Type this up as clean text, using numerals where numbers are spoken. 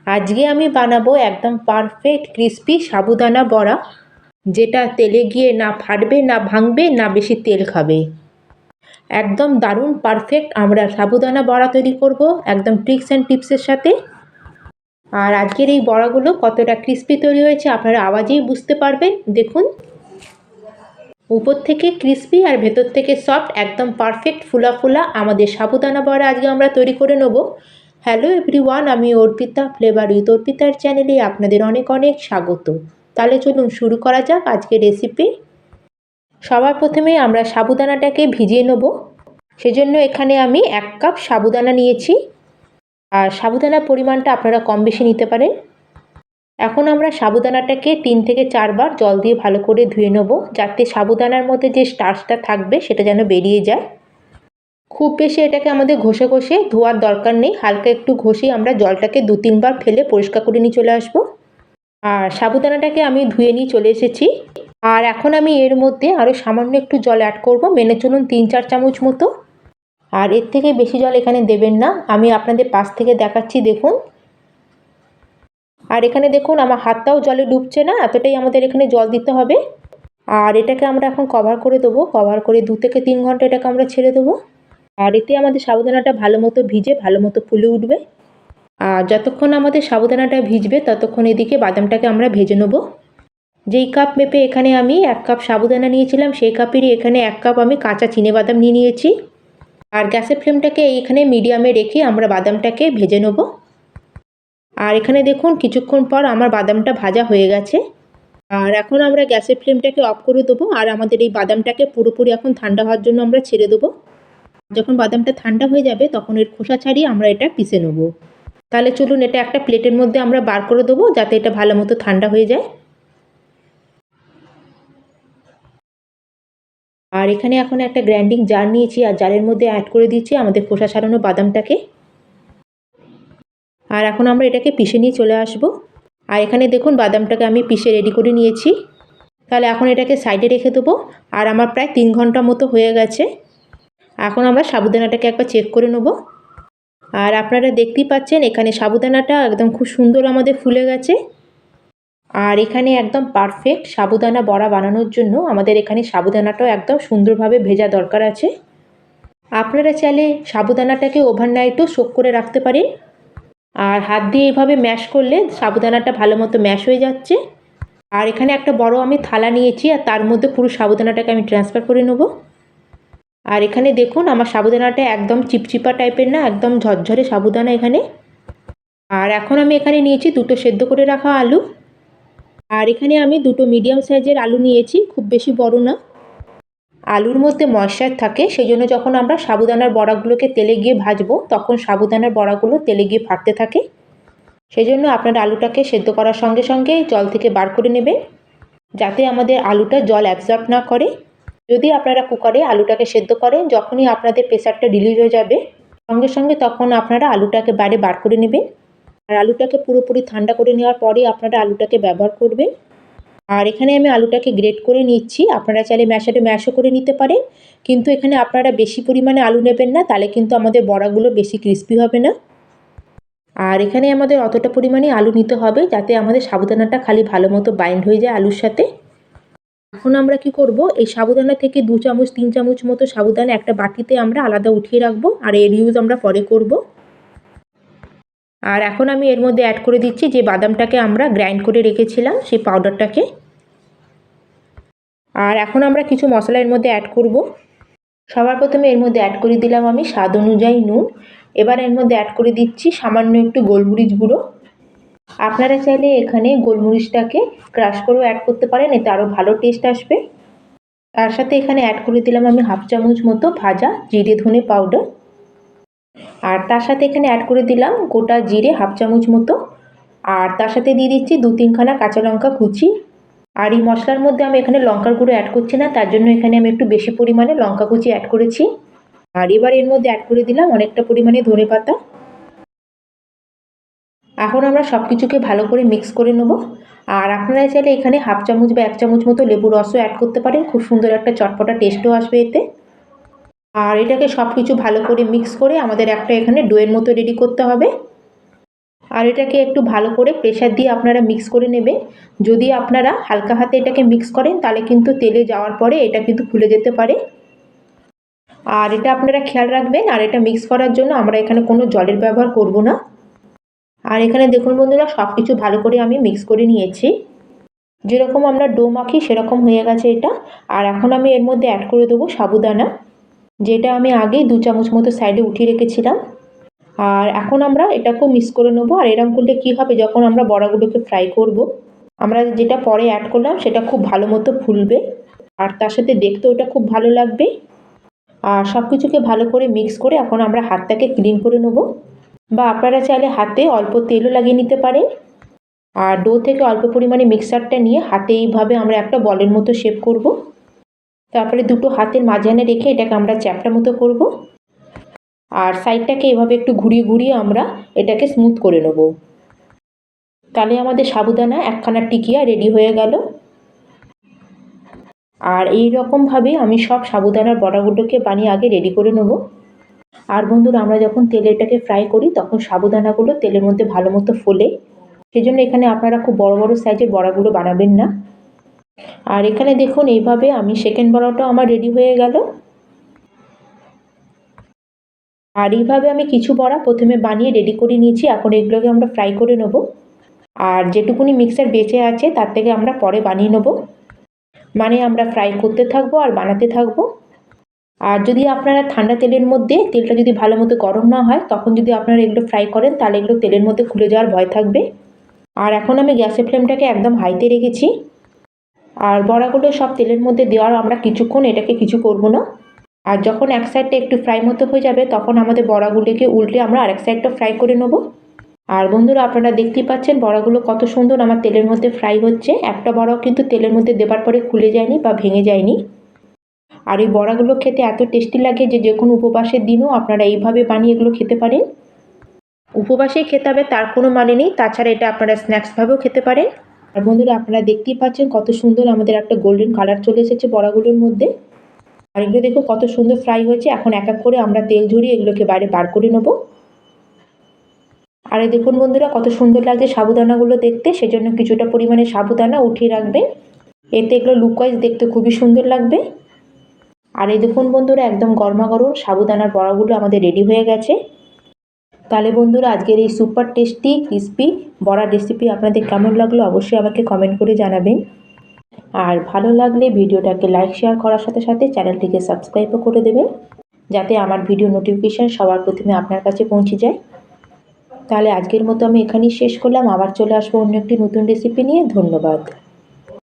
আজকে আমি বানাবো একদম পারফেক্ট ক্রিস্পি সাবুদানা বড়া, যেটা তেলে গিয়ে না ফাটবে, না ভাঙবে, না বেশি তেল খাবে। একদম দারুণ পারফেক্ট আমরা সাবুদানা বড়া তৈরি করব একদম ট্রিক্স অ্যান্ড টিপসের সাথে। আর আজকের এই বড়াগুলো কতটা ক্রিস্পি তৈরি হয়েছে আপনারা আওয়াজেই বুঝতে পারবেন। দেখুন, উপর থেকে ক্রিস্পি আর ভেতর থেকে সফট, একদম পারফেক্ট ফুলা ফুলা আমাদের সাবুদানা বড়া আজকে আমরা তৈরি করে নেব। হ্যালো এভরিওয়ান, আমি অর্পিতা, ফ্লেভার উইথ অর্পিতার চ্যানেলে আপনাদের অনেক অনেক স্বাগত। তাহলে চলুন শুরু করা যাক আজকের রেসিপি। সবার প্রথমে আমরা সাবুদানাটাকে ভিজিয়ে নেব। সেজন্য এখানে আমি 1 কাপ সাবুদানা নিয়েছি, আর সাবুদানার পরিমাণটা আপনারা কম বেশি নিতে পারেন। এখন আমরা সাবুদানাটাকে 3 থেকে 4 বার জল দিয়ে ভালো করে ধুয়ে নেব, যাতে সাবুদানার মধ্যে যে স্টার্চটা থাকবে সেটা যেন বেরিয়ে যায়। খুব বেশি এটাকে আমাদের ঘষে ঘষে ধোয়ার দরকার নেই, হালকা একটু ঘষে আমরা জলটাকে 2-3 বার ফেলে পরিষ্কার করে নিয়ে চলে আসবো। আর সাবুদানাটাকে আমি ধুয়ে নিয়ে চলে এসেছি। আর এখন আমি এর মধ্যে আরও সামান্য একটু জল অ্যাড করব, মেনে চলুন 3-4 চামচ মতো। আর এর থেকে বেশি জল এখানে দেবেন না, আমি আপনাদের পাশ থেকে দেখাচ্ছি, দেখুন। আর এখানে দেখুন আমার হাতটাও জলে ডুবছে না, এতটাই আমাদের এখানে জল দিতে হবে। আর এটাকে আমরা এখন কভার করে দেবো, কভার করে 2 থেকে 3 ঘন্টা এটাকে আমরা ছেড়ে দেবো। আর এতে আমাদের সাবুদানাটা ভালো মতো ভিজে ভালো মতো ফুলে উঠবে। আর যতক্ষণ আমাদের সাবুদানাটা ভিজবে ততক্ষণ এদিকে বাদামটাকে আমরা ভেজে নেব। যেই কাপ মেপে এখানে আমি 1 কাপ সাবুদানা নিয়েছিলাম, সেই কাপেরই এখানে 1 কাপ আমি কাঁচা চিনেবাদাম নিয়ে নিয়েছি। আর গ্যাসের ফ্লেমটাকে এইখানে মিডিয়ামে রেখে আমরা বাদামটাকে ভেজে নেব। আর এখানে দেখুন কিছুক্ষণ পর আমার বাদামটা ভাজা হয়ে গেছে। আর এখন আমরা গ্যাসের ফ্লেমটাকে অফ করে দেবো, আর আমাদের এই বাদামটাকে পুরোপুরি এখন ঠান্ডা হওয়ার জন্য আমরা ছেড়ে দেবো। যখন বাদামটা ঠান্ডা হয়ে যাবে তখন এর খোসা ছাড়িয়ে আমরা এটা পিষে নেব। তাহলে চলুন এটা একটা প্লেটের মধ্যে আমরা বার করে দেবো, যাতে এটা ভালো মতো ঠান্ডা হয়ে যায়। আর এখানে এখন একটা গ্রাইন্ডিং জার নিয়েছি, আর জারের মধ্যে অ্যাড করে দিচ্ছি আমাদের খোসা ছাড়ানো বাদামটাকে। আর এখন আমরা এটাকে পিষে নিয়ে চলে আসব। আর এখানে দেখুন বাদামটাকে আমি পিষে রেডি করে নিয়েছি। তাহলে এখন এটাকে সাইডে রেখে দেবো। আর আমার প্রায় 3 ঘন্টা মতো হয়ে গেছে। এখন আমরা সাবুদানাটাকে একবার চেক করে নেব। আর আপনারা দেখতেই পাচ্ছেন এখানে সাবুদানাটা একদম খুব সুন্দর আমাদের ফুলে গেছে। আর এখানে একদম পারফেক্ট সাবুদানা বড়া বানানোর জন্য আমাদের এখানে সাবুদানাটাও একদম সুন্দরভাবে ভেজা দরকার আছে। আপনারা চাইলে সাবুদানাটাকে ওভারনাইটও সোক করে রাখতে পারেন। আর হাত দিয়ে এইভাবে ম্যাশ করলে সাবুদানাটা ভালো মতো ম্যাশ হয়ে যাচ্ছে। আর এখানে একটা বড় আমি থালা নিয়েছি, আর তার মধ্যে পুরো সাবুদানাটাকে আমি ট্রান্সফার করে নেব। আর এখানে দেখুন আমার সাবুদানাটা একদম চিপচিপা টাইপের না, একদম ঝরঝরে সাবুদানা এখানে। আর এখন আমি এখানে নিয়েছি 2টো সেদ্ধ করে রাখা আলু। আর এখানে আমি 2টো মিডিয়াম সাইজের আলু নিয়েছি, খুব বেশি বড় না। আলুর মধ্যে ময়েশ্চার থাকে, সেই জন্য যখন আমরা সাবুদানার বড়াগুলোকে তেলে গিয়ে ভাজবো তখন সাবুদানার বড়াগুলো তেলে গিয়ে ফাটতে থাকে। সেই জন্য আপনারা আলুটাকে সেদ্ধ করার সঙ্গে সঙ্গে জল থেকে বার করে নেবেন, যাতে আমাদের আলুটা জল অ্যাবজর্ব না করে। যদি আপনারা কুকারে আলুটাকে সেদ্ধ করেন, যখনই আপনাদের প্রেসারটা রিলিজ হয়ে যাবে সঙ্গে সঙ্গে তখন আপনারা আলুটাকে বাইরে বার করে নেবেন। আর আলুটাকে পুরোপুরি ঠান্ডা করে নেওয়ার পরে আপনারা আলুটাকে ব্যবহার করবেন। আর এখানে আমি আলুটাকে গ্রেট করে নিচ্ছি, আপনারা চাইলে ম্যাশারে ম্যাশও করে নিতে পারেন, কিন্তু এখানে আপনারা বেশি পরিমাণে আলু নেবেন না, তাহলে কিন্তু আমাদের বড়াগুলো বেশি ক্রিস্পি হবে না। আর এখানে আমাদের অতটা পরিমাণে আলু নিতে হবে যাতে আমাদের সাবুদানাটা খালি ভালো মতো বাইন্ড হয়ে যায় আলুর সাথে। এখন আমরা কি করব, এই সাবুদানা থেকে 2 চামচ 3 চামচ মতো সাবুদানা একটা বাটিতে আমরা আলাদা উঠিয়ে রাখবো, আর এর ইউজ আমরা পরে করব। আর এখন আমি এর মধ্যে অ্যাড করে দিচ্ছি যে বাদামটাকে আমরা গ্রাইন্ড করে রেখেছিলাম সেই পাউডারটাকে। আর এখন আমরা কিছু মশলা এর মধ্যে অ্যাড করব। সবার প্রথমে এর মধ্যে অ্যাড করে দিলাম আমি স্বাদ অনুযায়ী নুন। এবার এর মধ্যে অ্যাড করে দিচ্ছি সামান্য একটু গোলমরিচ গুঁড়ো। আপনারা চাইলে এখানে গোলমরিচটাকে ক্রাশ করেও অ্যাড করতে পারেন, এতে আরও ভালো টেস্ট আসবে। তার সাথে এখানে অ্যাড করে দিলাম আমি 1/2 চামচ মতো ভাজা জিরে ধনে পাউডার। আর তার সাথে এখানে অ্যাড করে দিলাম গোটা জিরে 1/2 চামচ মতো। আর তার সাথে দিয়ে দিচ্ছি 2-3 খানা কাঁচা লঙ্কা কুচি। আর এই মশলার মধ্যে আমি এখানে লঙ্কার গুঁড়ো অ্যাড করছি না, তার জন্য এখানে আমি একটু বেশি পরিমাণে লঙ্কা কুচি অ্যাড করেছি। আর এবার এর মধ্যে অ্যাড করে দিলাম অনেকটা পরিমাণে ধনেপাতা। এখন আমরা সব কিছুকে ভালো করে মিক্স করে নেব। আর আপনারা চাইলে এখানে 1/2 চামচ বা 1 চামচ মতো লেবুর রসও অ্যাড করতে পারেন, খুব সুন্দর একটা চটপটা টেস্টও আসবে এতে। আর এটাকে সব কিছু ভালো করে মিক্স করে আমাদের একটা এখানে ডোয়ের মতো রেডি করতে হবে। আর এটাকে একটু ভালো করে প্রেসার দিয়ে আপনারা মিক্স করে নেবেন। যদি আপনারা হালকা হাতে এটাকে মিক্স করেন তাহলে কিন্তু তেলে যাওয়ার পরে এটা কিন্তু খুলে যেতে পারে। আর এটা আপনারা খেয়াল রাখবেন। আর এটা মিক্স করার জন্য আমরা এখানে কোনো জলের ব্যবহার করব না। আর এখানে দেখুন বন্ধুরা, সব কিছু ভালো করে আমি মিক্স করে নিয়েছি। যেরকম আমরা ডো মাখি সেরকম হয়ে গেছে এটা। আর এখন আমি এর মধ্যে অ্যাড করে দেবো সাবুদানা, যেটা আমি আগেই 2 চামচ মতো সাইডে উঠিয়ে রেখেছিলাম। আর এখন আমরা এটাকেও মিক্স করে নেবো। আর এরকম করলে কী হবে, যখন আমরা বড়াগুলোকে ফ্রাই করব, আমরা যেটা পরে অ্যাড করলাম সেটা খুব ভালো মতো ফুলবে আর তার সাথে দেখতেও ওটা খুব ভালো লাগবে। আর সব কিছুকে ভালো করে মিক্স করে এখন আমরা হাতটাকে ক্লিন করে নেব, বা আপনারা চাইলে হাতে অল্প তেলও লাগিয়ে নিতে পারেন। আর ডো থেকে অল্প পরিমাণে মিক্সারটা নিয়ে হাতে এইভাবে আমরা একটা বলের মতো শেপ করব। তারপরে দুটো হাতের মাঝখানে রেখে এটাকে আমরা চ্যাপ্টা মতো করব। আর সাইডটাকে এভাবে একটু ঘুরিয়ে ঘুরিয়ে আমরা এটাকে স্মুথ করে নেব। তাহলে আমাদের সাবুদানা একখানা টিকিয়া রেডি হয়ে গেল। আর এই রকমভাবে আমি সব সাবুদানার বড়াগুলোকে বানিয়ে আগে রেডি করে নেব। আর বন্ধুরা, আমরা যখন তেলে এটাকে ফ্রাই করি তখন সাবুদানাগুলো তেলের মধ্যে ভালো মতো ফোলে, সেজন্য এখানে আপনারা খুব বড় বড় সাইজের বড়াগুলো বানাবেন না। আর এখানে দেখুন এইভাবে আমি সেকেন্ড বড়াটাও আমার রেডি হয়ে গেল। আর এইভাবে আমি কিছু বড়া প্রথমে বানিয়ে রেডি করে নিয়েছি। এখন এগুলোকে আমরা ফ্রাই করে নেব। আর যেটুকুনি মিক্সার বেঁচে আছে তার থেকে আমরা পরে বানিয়ে নেব, মানে আমরা ফ্রাই করতে থাকবো আর বানাতে থাকবো। আর যদি আপনারা ঠান্ডা তেলের মধ্যে, তেলটা যদি ভালো মতো গরম না হয় তখন যদি আপনারা এগুলো ফ্রাই করেন তাহলে এগুলো তেলের মধ্যে খুলে যাওয়ার ভয় থাকবে। আর এখন আমি গ্যাসের ফ্লেমটাকে একদম হাইতে রেখেছি। আর বড়াগুলো সব তেলের মধ্যে দেওয়ার আমরা কিছুক্ষণ এটাকে কিছু করব না। আর যখন এক সাইডটা একটু ফ্রাই মতো হয়ে যাবে তখন আমাদের বড়াগুলোকে উল্টে আমরা আরেক সাইডটা ফ্রাই করে নেব। আর বন্ধুরা, আপনারা দেখতেই পাচ্ছেন বড়াগুলো কত সুন্দর আমার তেলের মধ্যে ফ্রাই হচ্ছে। একটা বড়াও কিন্তু তেলের মধ্যে দেবার পরে খুলে যায়নি বা ভেঙে যায়নি। আর এই বড়াগুলো খেতে এত টেস্টি লাগে যে যে কোনো উপবাসের দিনও আপনারা এইভাবে বানিয়ে এগুলো খেতে পারেন। উপবাসেই খেতে হবে তার কোনো মানে নেই, তাছাড়া এটা আপনারা স্ন্যাক্সভাবেও খেতে পারেন। আর বন্ধুরা, আপনারা দেখতেই পাচ্ছেন কত সুন্দর আমাদের একটা গোল্ডেন কালার চলে এসেছে বড়াগুলোর মধ্যে। আর এগুলো দেখো কত সুন্দর ফ্রাই হয়েছে। এখন এক এক করে আমরা তেল ঝরিয়ে এগুলোকে বাইরে বার করে নেব। আর এই দেখুন বন্ধুরা, কত সুন্দর লাগছে সাবুদানাগুলো দেখতে, সেজন্য কিছুটা পরিমাণে সাবুদানা উঠিয়ে রাখবেন, এতে এগুলো লুক ওয়াইজ দেখতে খুবই সুন্দর লাগবে। আর এই দেখুন বন্ধুরা, একদম গরমাগরম সাবুদানার বড়াগুলো আমাদের রেডি হয়ে গেছে। তাহলে বন্ধুরা, আজকের এই সুপার টেস্টি ক্রিস্পি বড়ার রেসিপি আপনাদের কেমন লাগলো অবশ্যই আমাকে কমেন্ট করে জানাবেন। আর ভালো লাগলে ভিডিওটাকে লাইক শেয়ার করার সাথে সাথে চ্যানেলটিকে সাবস্ক্রাইবও করে দেবেন, যাতে আমার ভিডিও নোটিফিকেশান সবার প্রথমে আপনার কাছে পৌঁছে যায়। তাহলে আজকের মতো আমি এখানেই শেষ করলাম। আবার চলে আসবো অন্য একটি নতুন রেসিপি নিয়ে। ধন্যবাদ।